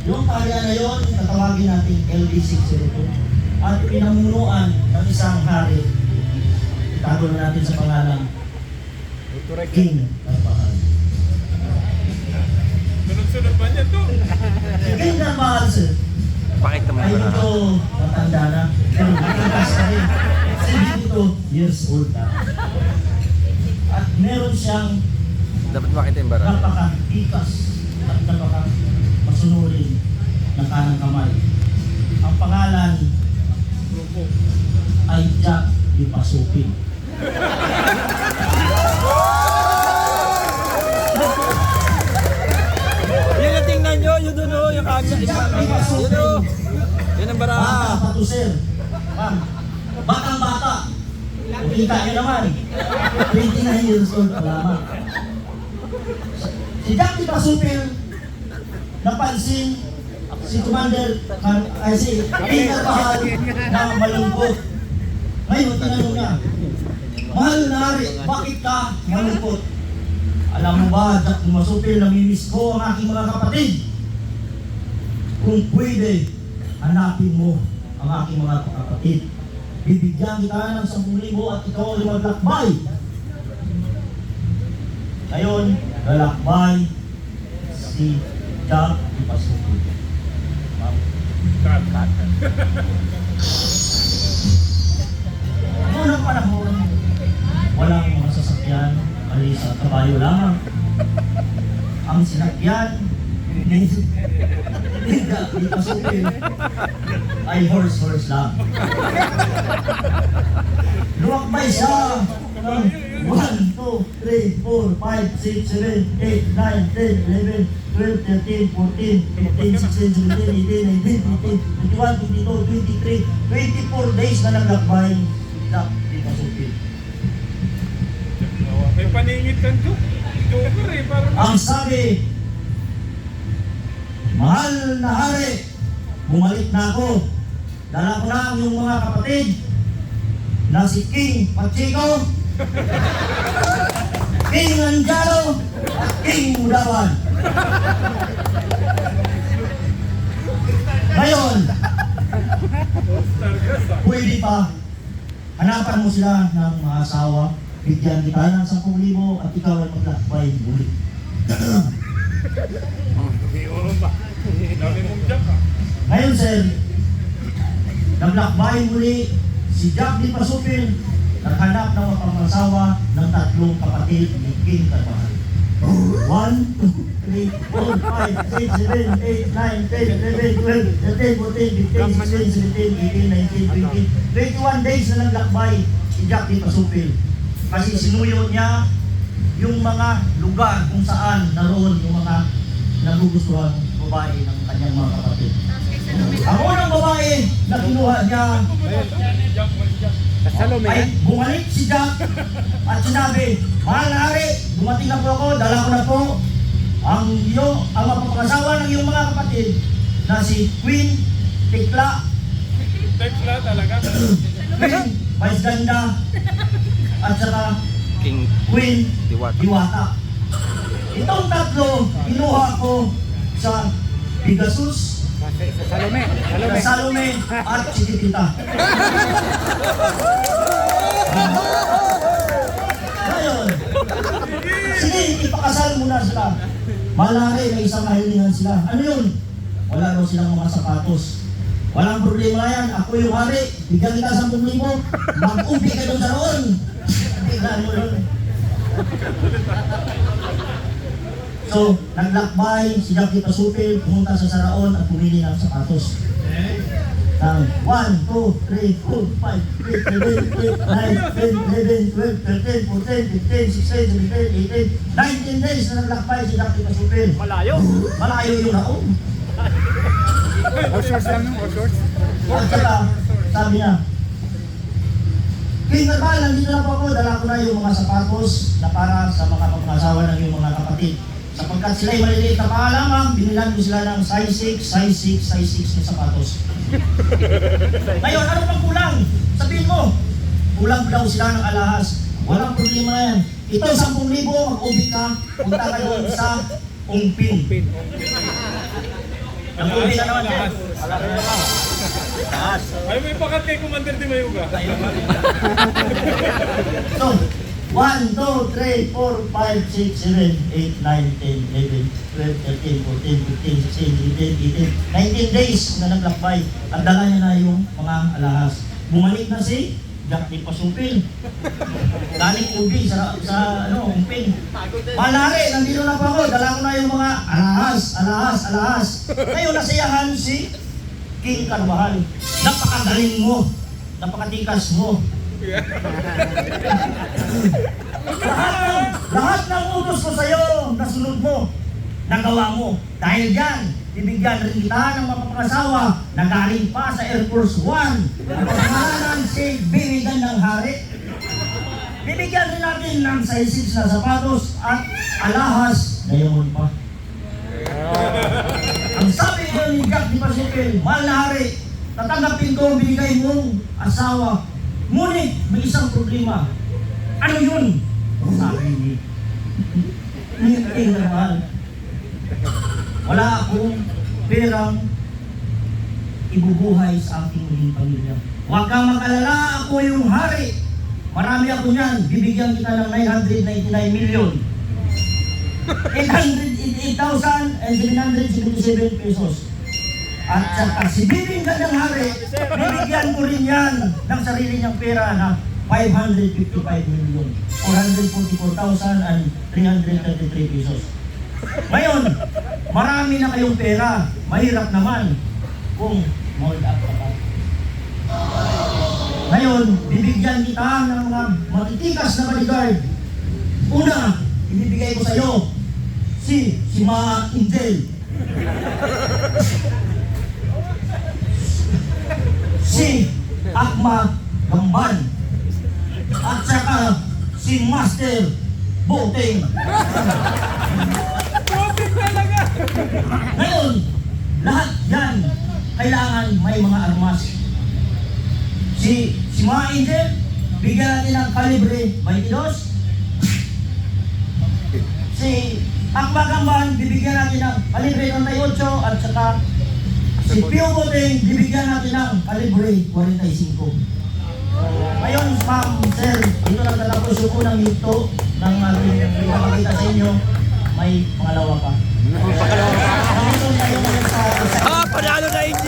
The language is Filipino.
Yung pahayaan na yun, tatawagin natin LD602 at pinamunuan ng isang hari. Itago na natin sa pangalan King Carvajal. Sunod-sunod ba niya to? King Carvajal, sir, Pakita mo ay na. ito matanda na. Pero nakikas na rin. 72 years old na. At meron siyang Dapat makita yung bara. napaka-ikas at napaka-masunurin ng kanang kamay. Ang pangalan ay Jack Ipasupin. Yun ang tingnan nyo, yun doon o, yung kagya. Yun o, yun ang bara. Bata pa to, sir. Ma'am, batang-bata. Kita nyo naman. 29 years old pa lamang. Si Jack Ipasupin, napansin si Commander, ay si King Carvajal na malungkot. Ngayon, tinanong niya, mahal na hari, bakit ka malungkot? Alam mo ba, Jack Ipasupin, namimiss ko ang aking mga kapatid. Kung pwede, hanapin mo ang aking mga kapatid. Bibigyan kita ng 10,000 at ikaw ay maglakbay. Ngayon, lalakbay si Jack Ipasupin. Noong ng panahon, walang mga sasakyan, mali sa kabayo lamang. Ang sinakyan ni Jack Ipasupin ay horse lang. Lumakbay siya ng 1, 2, 3, 4, 5, 6, 7, 8, 9, 10, 11, 12, 13, 14, 15, 16, 17, 18, 19, 20, 21, 22, 23, 24 days na naglakbay Jack Ipasupin. May paningit kang joker eh. Parang Ang sabi, mahal na hari, bumalik na ako. Dala ko na ang iyong mga kapatid na si King Pachico, King Anjalo, at King Mudawan. Ngayon, pwede pa, hanapan mo sila ng mga asawa, bigyan kita ng 10,000 at ikaw ay maglakbay ulit. dami mong jack ah. Ngayon, sir, naglakbay muli si Jack Ipasupin, naghanap ng mapangasawa ng 3 kapatid ni King Carvajal. 1, 2, 3, 4, 5, 6, 7, 8, 9, 10, 11, 12, 13, 14, 15, 16, 17, 18, 19, 20, 21, 22, 23, 24 days na naglakbay si Jack Ipasupin. Kasi sinuyo niya yung mga lugar kung saan naroon yung mga nagugustuhan babae ng kanyang mga kapatid. Ang unang babae na kinuha niya ay bumalik si Jack at sinabi, mahal na hari, dumating na po ako, dala ko na po ang mapapangasawa ng iyong mga kapatid na si Queen Tikla, Tekla talaga. Queen Vice Ganda, at saka King Queen Diwata. Diwata. Itong 3 kinuha ko sa Pegasus, sa Salome at Chiquitita. Ngayon, sige, ipakasal muna sila. Malari na isang kahilingan sila. Ano yun? Wala daw silang mga sapatos. Walang problema yan. Ako yung hari. Bigyan kita 10,000. Mag-ubi ka doon sa roon. Tignan mo yun. So, naglakbay si Jack Ipasupin, pumunta sa Saraon at pumili ng sapatos. Ng 1, 2, 3, 4, 5, 6, 7, 8, 9, 10, 11, 12, 13, 14, 15, 16, 17, 18, 19 days na naglakbay si Jack Ipasupin. Malayo. Malayo yung naon. All shorts lang, all shorts. At saka, sabi niya, King Carvajal, nandito na po ako, dala ko na yung mga sapatos na para sa mga pag-asawa ng iyong mga kapatid. Sapagkat sila'y maliliit na pa lamang, binilan ko sila ng size 6 na sapatos. Ngayon, ano pang kulang? Sabihin mo, kulang daw sila ng alahas. Walang problema yan. Ito 10,000, mag-ubi ka, punta kayo sa Ungpin. Nag-uwi na naman sir. Ay, may pakat kay Commander Di Mayuga. So, 1, 2, 3, 4, 5, 6, 7, 8, 9, 10, 11, 12, 13, 14, 15, 16, 17, 18, 19 days na naglakbay. At dala niya na yung mga alahas. Bumalik na si Jack di Pasupil. Galing ubi sa umpin. Malari, nandito na pa ako. Dala ko na yung mga alahas. Ngayon, nasiyahan si King Carvajal. Napakagaling mo. Napakatikas mo. Lahat ng utos ko sa'yo, nasunod mo, nagawa mo. Dahil dyan, bibigyan rin kita ng mapapangasawa na galing pa sa Air Force One. Ang pangalanan si Bibigyan ng Hari. Bibigyan rin natin ng size 6 na sapatos at alahas na yaman pa. Ang sabi ko ni Jack di Pasupil, mahal na hari, tatanggapin ko ang binigay mong asawa. Ngunit may isang problema. Ano yun? Sabi ni King Carvajal, wala akong perang ibubuhay sa aking muling pamilya. Huwag kang mag-alala, ako yung hari. Marami ako niyan. Bibigyan kita ng 999 million. 888,777 pesos. At saka si Bibingka ng Hari, bibigyan ko rin yan ng sarili niyang pera na 555 million. 444,333 pesos. Ngayon, marami na kayong pera. Mahirap naman kung hold up ka pa. Ngayon, bibigyan kita ng mga matitikas na bodyguard. Una, ibibigay ko sa'yo si Ma Intel. Si Akma Gamban. At saka si Master Boteng. Boteng talaga! Ngayon, lahat yan kailangan may mga armas. Si Ma Intel, bigyan natin ng kalibre 22. Si Akma Gamban, bibigyan natin ng kalibre 38 at saka si Pio Boteng, bibigyan natin ng kalibre 45. Ngayon, ma'am, sir, dito lang tatapos yung unang hinto ng ating ipapakita sa inyo. May pangalawa pa. Nandito tayo ngayon sa Panalo na India!